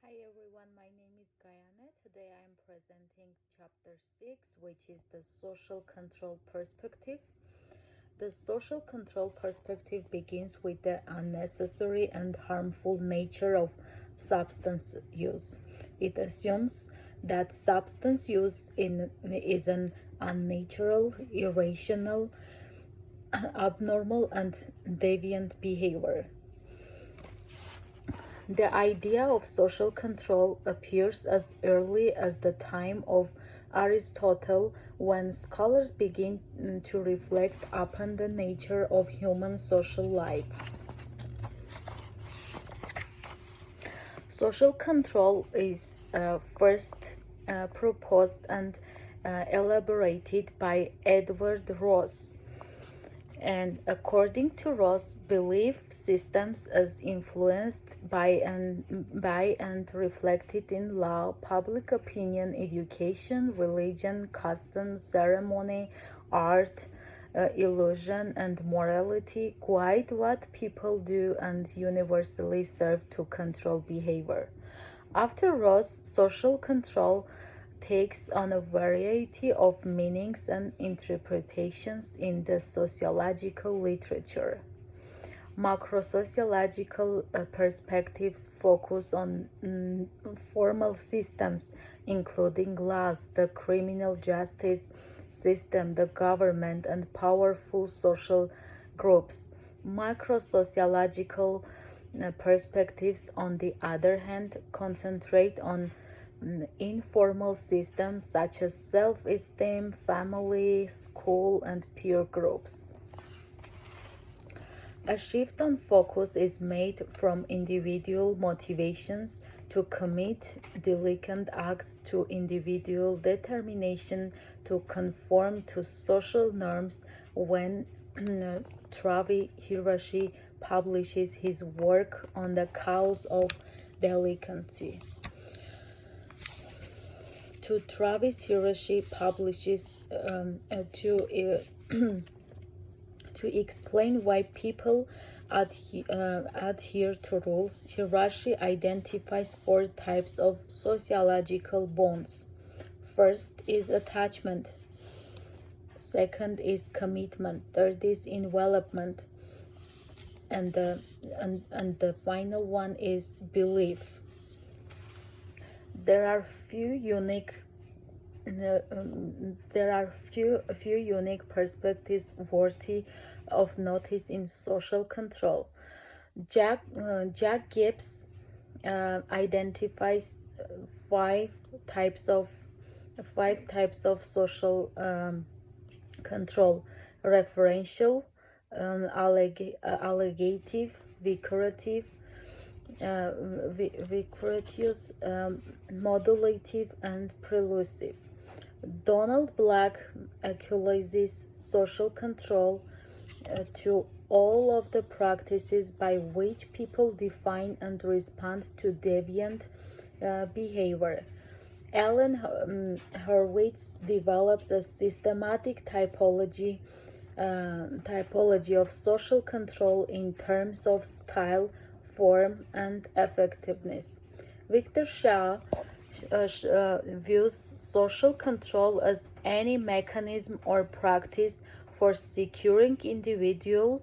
Hi everyone, my name is Gayane. Today I am presenting chapter 6, which is the social control perspective. The social control perspective begins with the unnecessary and harmful nature of substance use. It assumes that substance use is an unnatural, irrational, abnormal, and deviant behavior. The idea of social control appears as early as the time of Aristotle, when scholars begin to reflect upon the nature of human social life. Social control is first proposed and elaborated by Edward Ross. And according to Ross, belief systems as influenced by and reflected in law, public opinion, education, religion, customs, ceremony, art, illusion, and morality guide what people do and universally serve to control behavior. After Ross, social control takes on a variety of meanings and interpretations in the sociological literature. Macrosociological perspectives focus on formal systems, including laws, the criminal justice system, the government, and powerful social groups. Microsociological perspectives, on the other hand, concentrate on informal systems such as self esteem, family, school, and peer groups. A shift on focus is made from individual motivations to commit delinquent acts to individual determination to conform to social norms when Travi Hiroshi publishes his work on the cause of delinquency. To Travis Hiroshi publishes to explain why people adhere to rules. Hiroshi identifies four types of sociological bonds. First is attachment. Second is commitment. Third is envelopment. And the final one is belief. There are few unique few unique perspectives worthy of notice in social control. Jack Gibbs identifies five types of social control: referential, allegative, vicarious, modulative, and prelusive. Donald Black equalizes social control to all of the practices by which people define and respond to deviant behavior. Alan Horwitz develops a systematic typology of social control in terms of style, form, and effectiveness. Victor Shaw views social control as any mechanism or practice for securing individual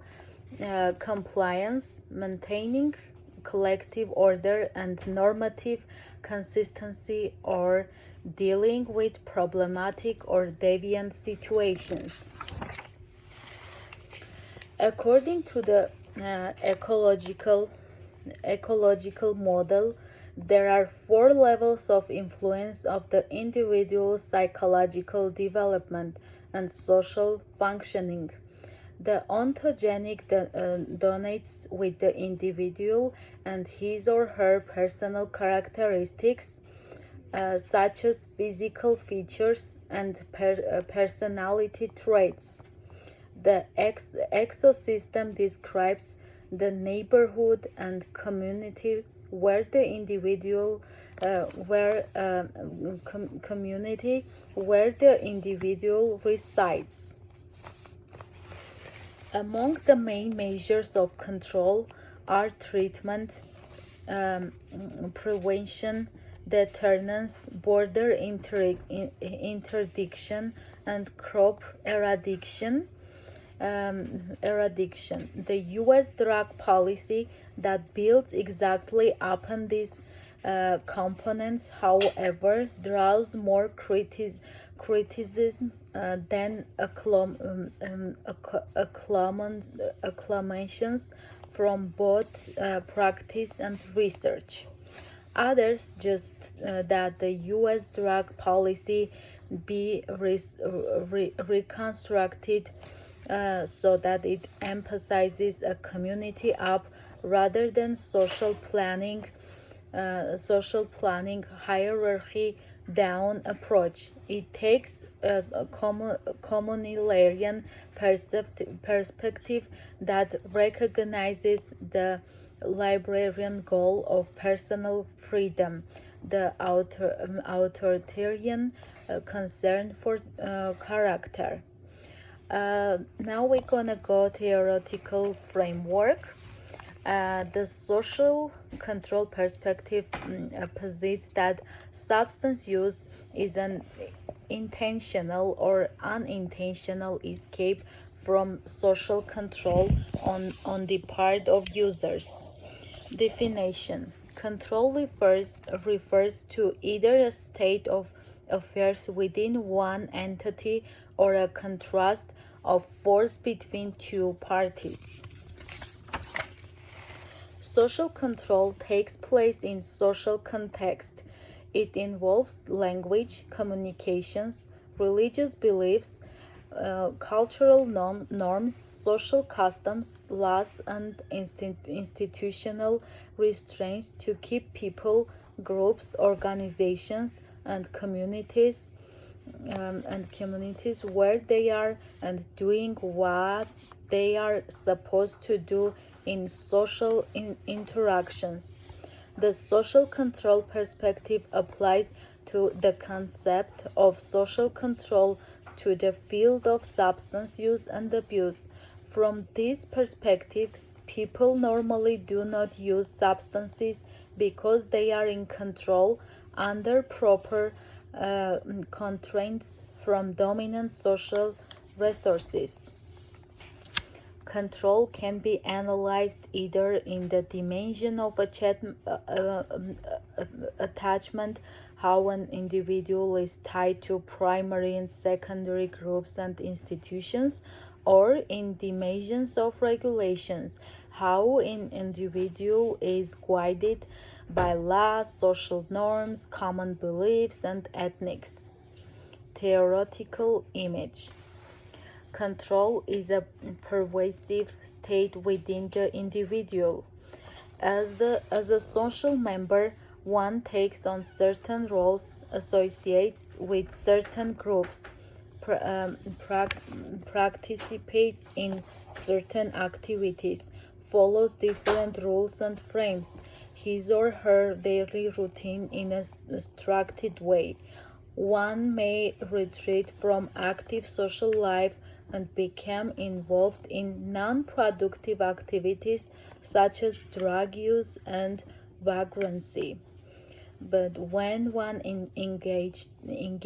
compliance, maintaining collective order and normative consistency, or dealing with problematic or deviant situations. According to the ecological model, there are four levels of influence of the individual's psychological development and social functioning. The ontogenic donates with the individual and his or her personal characteristics, such as physical features and personality traits. The exosystem describes the neighborhood and community where the individual community where the individual resides. Among the main measures of control are treatment, prevention, deterrence, border interdiction, and crop eradication. The U.S. drug policy that builds exactly upon these components, however, draws more criticism than acclamations from both practice and research. Others just that the U.S. drug policy be reconstructed so that it emphasizes a community up rather than social planning hierarchy down approach. It takes a communitarian perspective that recognizes the librarian goal of personal freedom, the authoritarian concern for character. Now we're gonna go theoretical framework. The social control perspective posits that substance use is an intentional or unintentional escape from social control on the part of users. Definition: control refers to either a state of affairs within one entity or a contrast of force between two parties. Social control takes place in social context. It involves language, communications, religious beliefs, cultural norms, social customs, laws, and institutional restraints to keep people, groups, organizations, and communities where they are and doing what they are supposed to do in social interactions. The social control perspective applies to the concept of social control to the field of substance use and abuse. From this perspective, people normally do not use substances because they are in control under proper constraints from dominant social resources. Control can be analyzed either in the dimension of attachment, how an individual is tied to primary and secondary groups and institutions, or in dimensions of regulations, how an individual is guided by laws, social norms, common beliefs, and ethics. Theoretical image: control is a pervasive state within the individual. As a social member, one takes on certain roles, associates with certain groups, participates in certain activities, follows different rules and frames his or her daily routine in a structured way. One may retreat from active social life and become involved in non-productive activities such as drug use and vagrancy. But when one engaged in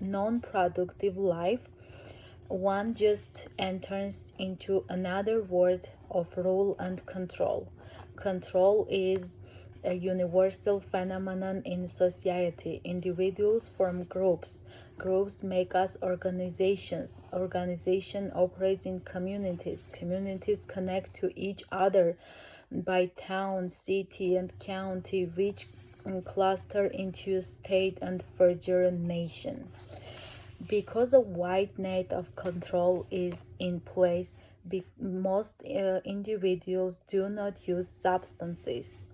non-productive life, one just enters into another world of rule and control. Control is a universal phenomenon in society. Individuals form groups. Groups make us organizations. Organization operates in communities. Communities connect to each other by town, city, and county, which cluster into a state and further a nation. Because a wide net of control is in place, most individuals do not use substances.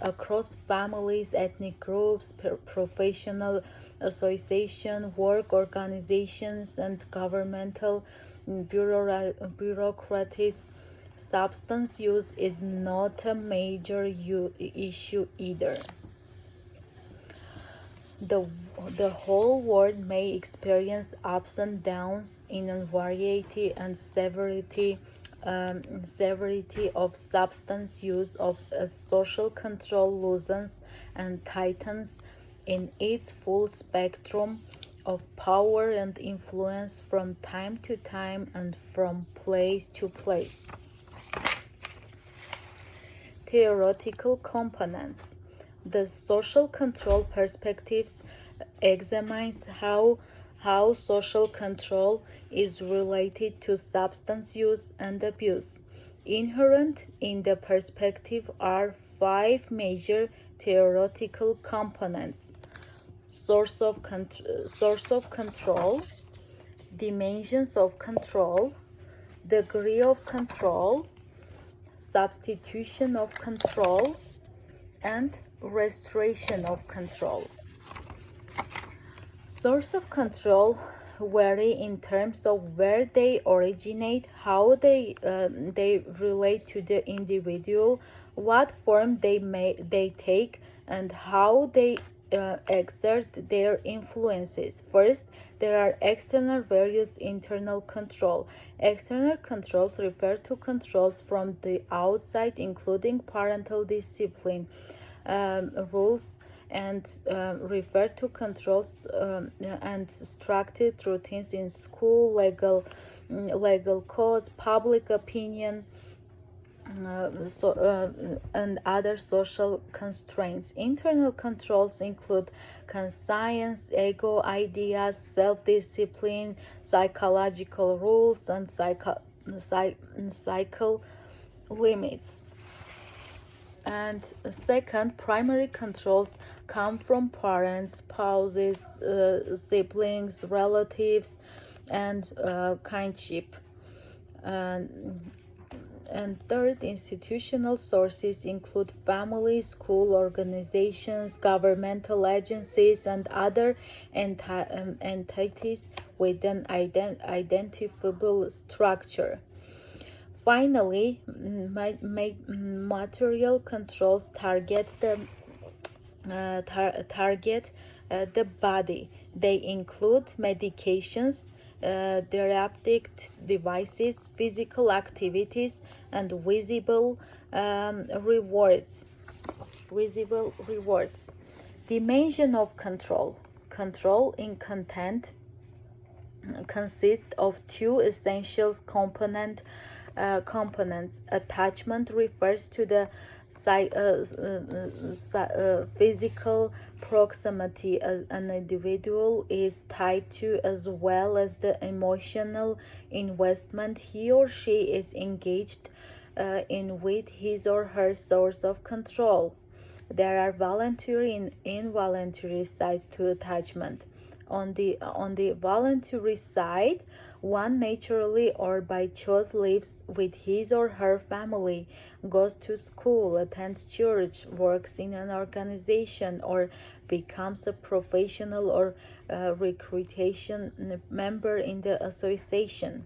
Across families, ethnic groups, professional associations, work organizations, and governmental bureaucracies, substance use is not a major issue either. The, the whole world may experience ups and downs in variety and severity severity of substance use of social control loosens and tightens in its full spectrum of power and influence from time to time and from place to place. Theoretical components. The social control perspectives examines how social control is related to substance use and abuse. Inherent in the perspective are five major theoretical components: source of control, dimensions of control, degree of control, substitution of control, and restoration of control. Source of control vary in terms of where they originate, how they relate to the individual, what form they take, and how they exert their influences. First, there are external various internal control. External controls refer to controls from the outside, including parental discipline, rules, and refer to controls and structured routines in school, legal codes, public opinion, and other social constraints. Internal controls include conscience, ego, ideas, self-discipline, psychological rules, and cycle limits. And second, primary controls come from parents, spouses, siblings, relatives, and kinship. And third, institutional sources include family, school, organizations, governmental agencies, and other entities with an identifiable structure. Finally, material controls target the body. They include medications, therapeutic devices, physical activities, and visible rewards. Dimension of control. Control in content consists of two essential components. Attachment refers to the physical proximity an individual is tied to, as well as the emotional investment he or she is engaged in with his or her source of control. There are voluntary and involuntary sides to attachment. On the voluntary side, one naturally or by choice lives with his or her family, goes to school, attends church, works in an organization, or becomes a professional or recreation member in the association.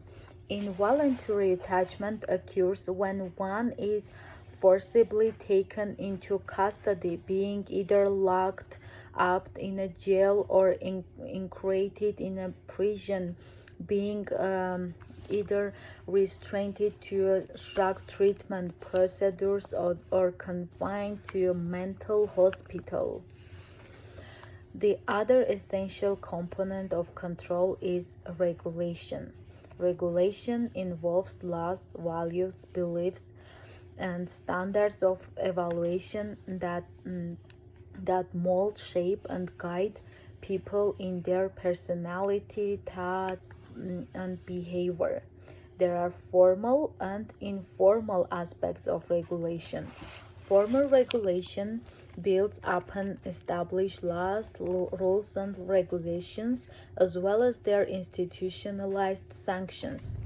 Involuntary attachment occurs when one is forcibly taken into custody, being either locked up in a jail or incarcerated in a prison, being either restrained to shock treatment procedures or confined to a mental hospital. The other essential component of control is regulation. Regulation involves laws, values, beliefs, and standards of evaluation that mold, shape, and guide people in their personality, thoughts, and behavior. There are formal and informal aspects of regulation. Formal regulation builds upon established laws, rules, and regulations, as well as their institutionalized sanctions.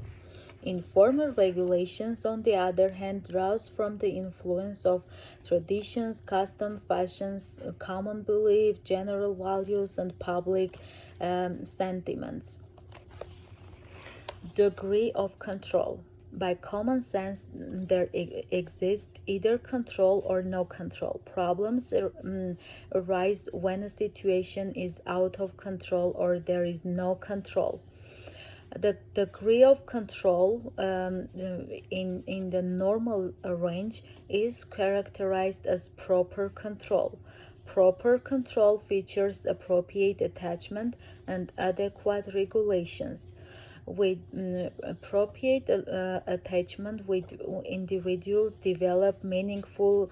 Informal regulations, on the other hand, draws from the influence of traditions, custom, fashions, common belief, general values, and public sentiments. Degree of control. By common sense, there exists either control or no control. Problems arise when a situation is out of control or there is no control. The degree of control in the normal range is characterized as proper control. Proper control features appropriate attachment and adequate regulations. With appropriate attachment, with individuals develop meaningful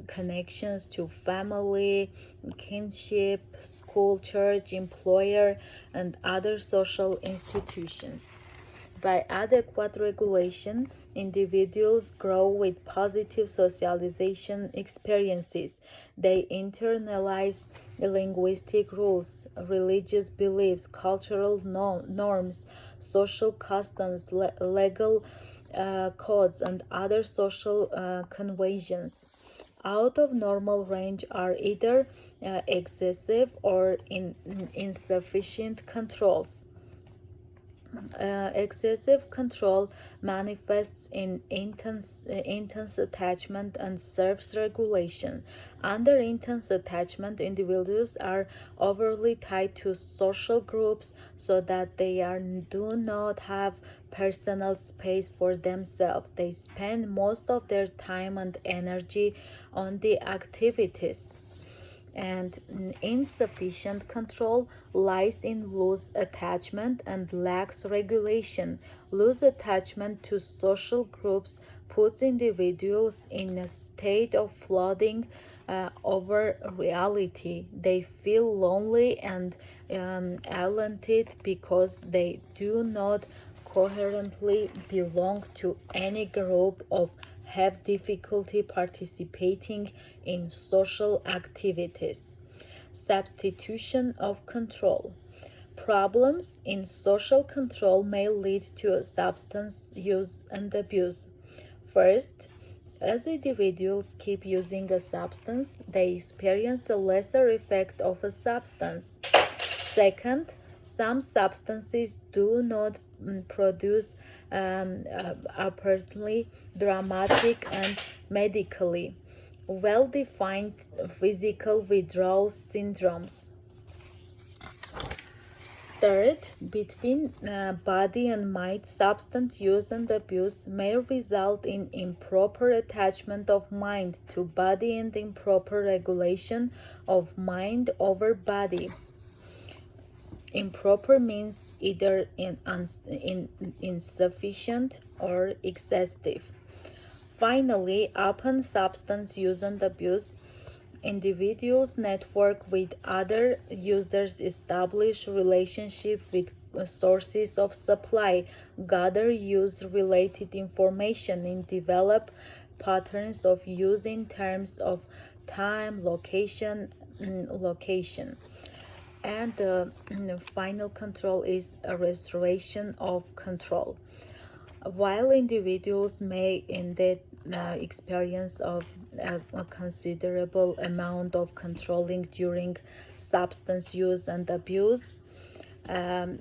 connections to family, kinship, school, church, employer, and other social institutions. By adequate regulation, individuals grow with positive socialization experiences. They internalize linguistic rules, religious beliefs, cultural norms, social customs, legal codes, and other social conventions. Out of normal range are either excessive or insufficient controls. Excessive control manifests in intense attachment and self-regulation. Under intense attachment, individuals are overly tied to social groups so that do not have personal space for themselves. They spend most of their time and energy on the activities, and insufficient control lies in loose attachment and lacks regulation. Loose attachment to social groups puts individuals in a state of flooding over reality. They feel lonely and alienated because they do not coherently belong to any group of have difficulty participating in social activities. Substitution of control. Problems in social control may lead to substance use and abuse. First, as individuals keep using a substance, they experience a lesser effect of a substance. Second, some substances do not produce apparently dramatic and medically well defined physical withdrawal syndromes. Third, between body and mind, substance use and abuse may result in improper attachment of mind to body and improper regulation of mind over body. Improper means either insufficient or excessive. Finally, upon substance use and abuse, individuals network with other users, establish relationship with sources of supply, gather use related information, and develop patterns of use in terms of time, location. And the final control is a restoration of control. While individuals may indeed experience a considerable amount of controlling during substance use and abuse, um,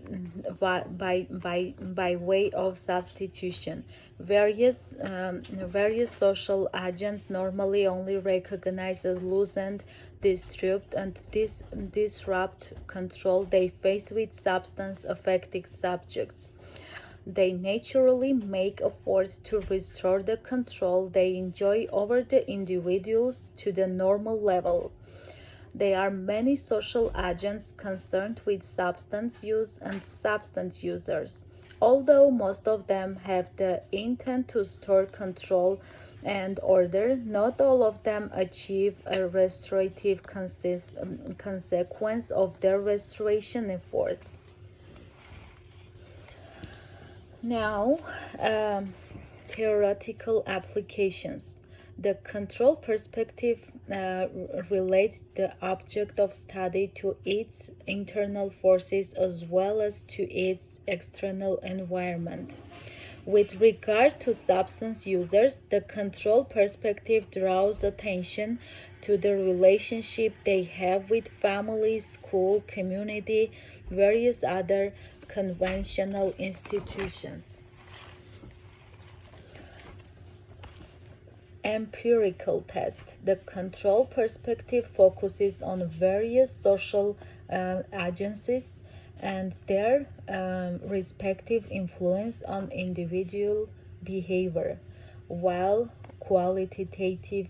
by way of substitution. Various social agents normally only recognize a loosened, disrupt control they face with substance affected subjects. They naturally make efforts to restore the control they enjoy over the individuals to the normal level. There are many social agents concerned with substance use and substance users. Although most of them have the intent to store control and order, not all of them achieve a restorative consequence of their restoration efforts. Now, theoretical applications. The control perspective relates the object of study to its internal forces as well as to its external environment. With regard to substance users, the control perspective draws attention to the relationship they have with family, school, community, various other conventional institutions. Empirical test. The control perspective focuses on various social agencies and their respective influence on individual behavior, while qualitative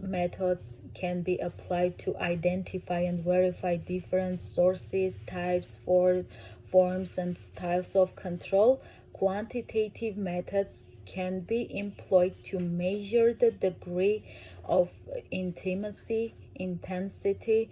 methods can be applied to identify and verify different sources, types, forms, and styles of control. Quantitative methods can be employed to measure the degree of intimacy, intensity,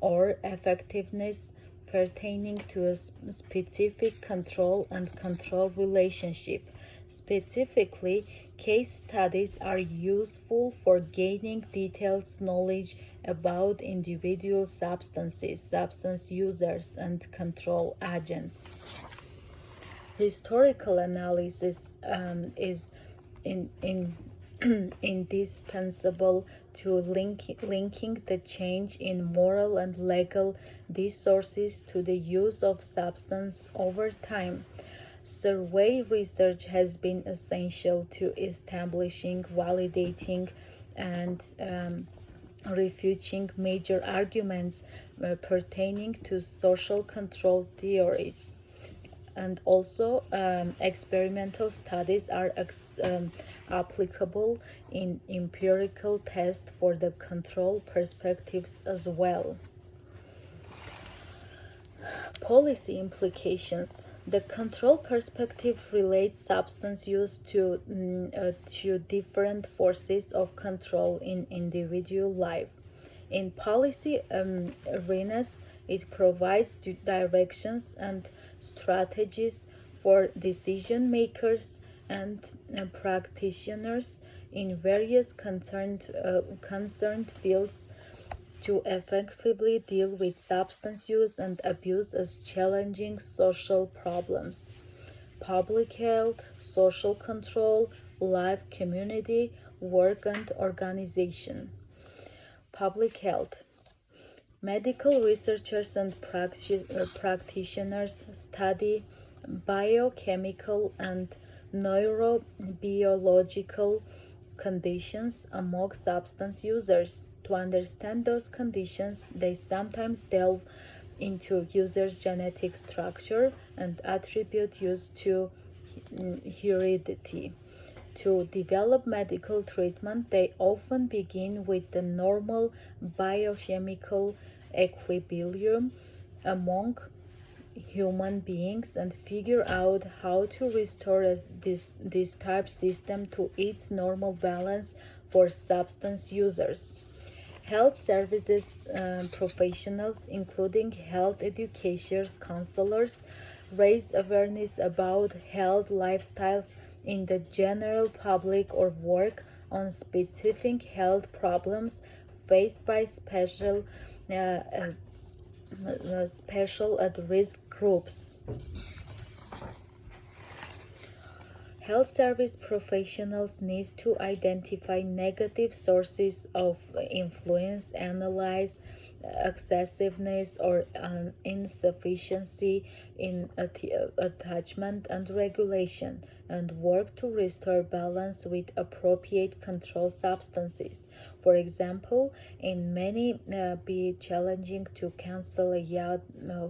or effectiveness pertaining to a specific control and control relationship. Specifically, case studies are useful for gaining detailed knowledge about individual substances, substance users, and control agents. Historical analysis is in indispensable to linking the change in moral and legal discourses to the use of substance over time. Survey research has been essential to establishing, validating, and refuting major arguments pertaining to social control theories. And also, experimental studies are applicable in empirical tests for the control perspectives as well. Policy implications. The control perspective relates substance use to different forces of control in individual life. In policy arenas, it provides directions and strategies for decision makers and practitioners in various concerned fields to effectively deal with substance use and abuse as challenging social problems. Public health, social control, life, community, work, and organization. Public health. Medical researchers and practitioners study biochemical and neurobiological conditions among substance users. To understand those conditions, they sometimes delve into users' genetic structure and attribute use to heredity. To develop medical treatment, they often begin with the normal biochemical equilibrium among human beings and figure out how to restore this type system to its normal balance for substance users. Health services professionals, including health educators, counselors, raise awareness about health lifestyles in the general public or work on specific health problems faced by special at risk groups. Health service professionals need to identify negative sources of influence, analyze excessiveness or insufficiency in attachment and regulation, and work to restore balance with appropriate control substances. For example, in many be challenging to counsel a young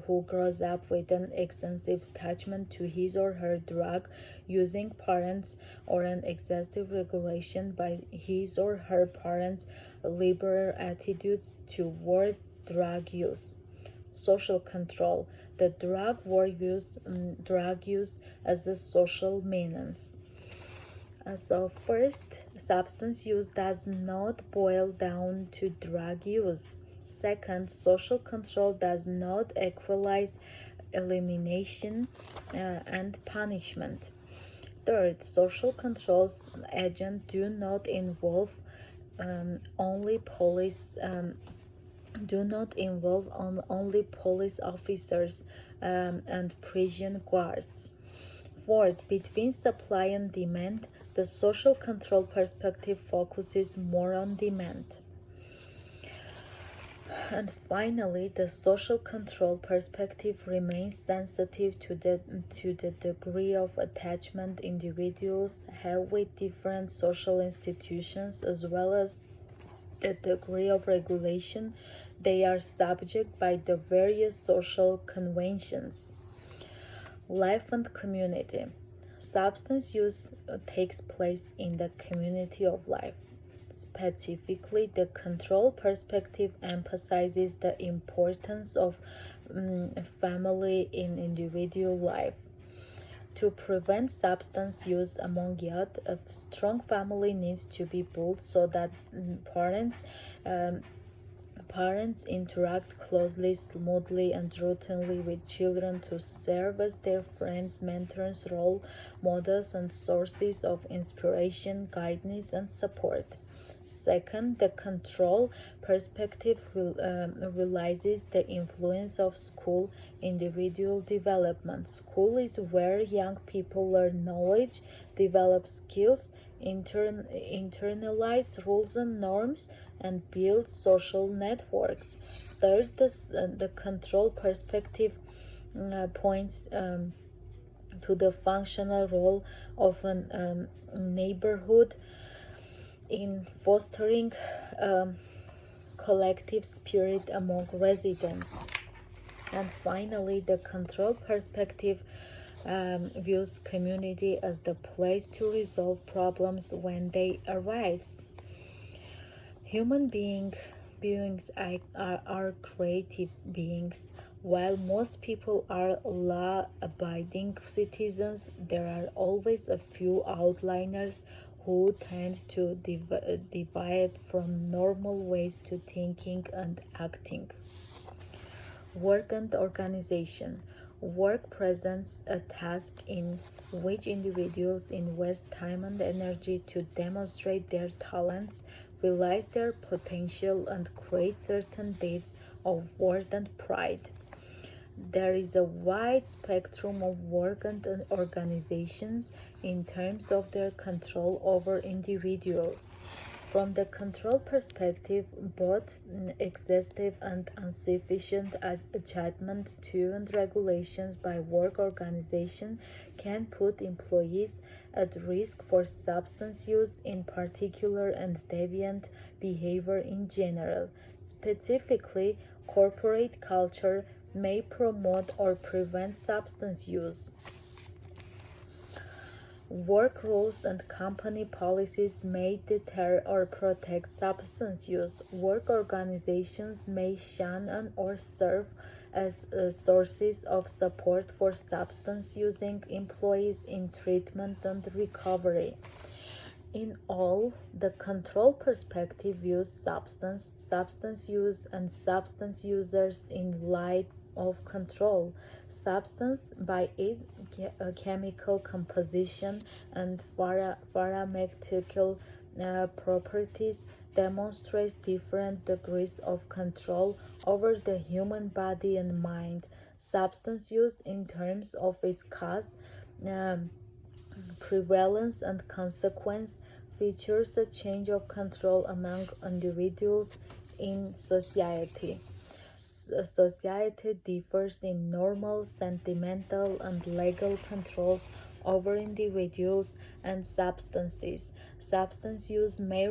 who grows up with an excessive attachment to his or her drug using parents or an excessive regulation by his or her parents' liberal attitudes toward drug use. Social control. The drug use as a social menace. So first, substance use does not boil down to drug use. Second, social control does not equalize elimination and punishment. Third, social controls agents do not involve only police do not involve only police officers and prison guards. Fourth, between supply and demand, the social control perspective focuses more on demand. And finally, the social control perspective remains sensitive to the degree of attachment individuals have with different social institutions as well as the degree of regulation they are subject by the various social conventions. Life and community. Substance use takes place in the community of life. Specifically, the control perspective emphasizes the importance of family in individual life. To prevent substance use among youth, a strong family needs to be built so that um, parents interact closely, smoothly, and routinely with children to serve as their friends, mentors, role models, and sources of inspiration, guidance, and support. Second, the control perspective realizes the influence of school individual development. School is where young people learn knowledge, develop skills, internalize rules and norms, and build social networks. Third, the control perspective points to the functional role of a neighborhood in fostering collective spirit among residents. And finally, the control perspective views community as the place to resolve problems when they arise. Human beings are creative beings. While most people are law abiding citizens, there are always a few outliers who tend to deviate from normal ways to thinking and acting. Work and organization. Work presents a task in which individuals invest time and energy to demonstrate their talents, realize their potential, and create certain deeds of worth and pride. There is a wide spectrum of work and organizations in terms of their control over individuals. From the control perspective, both excessive and insufficient adjustment to and regulations by work organization can put employees at risk for substance use in particular and deviant behavior in general. Specifically, corporate culture may promote or prevent substance use. Work rules and company policies may deter or protect substance use. Work organizations may shun and or serve as sources of support for substance using employees in treatment and recovery. In all, the control perspective views substance use, and substance users in light of control. Substance, by its chemical composition and pharmaceutical properties, demonstrates different degrees of control over the human body and mind. Substance use, in terms of its cause, um, prevalence, and consequence, features a change of control among individuals in society. Society differs in normal, sentimental, and legal controls over individuals and substances. Substance use may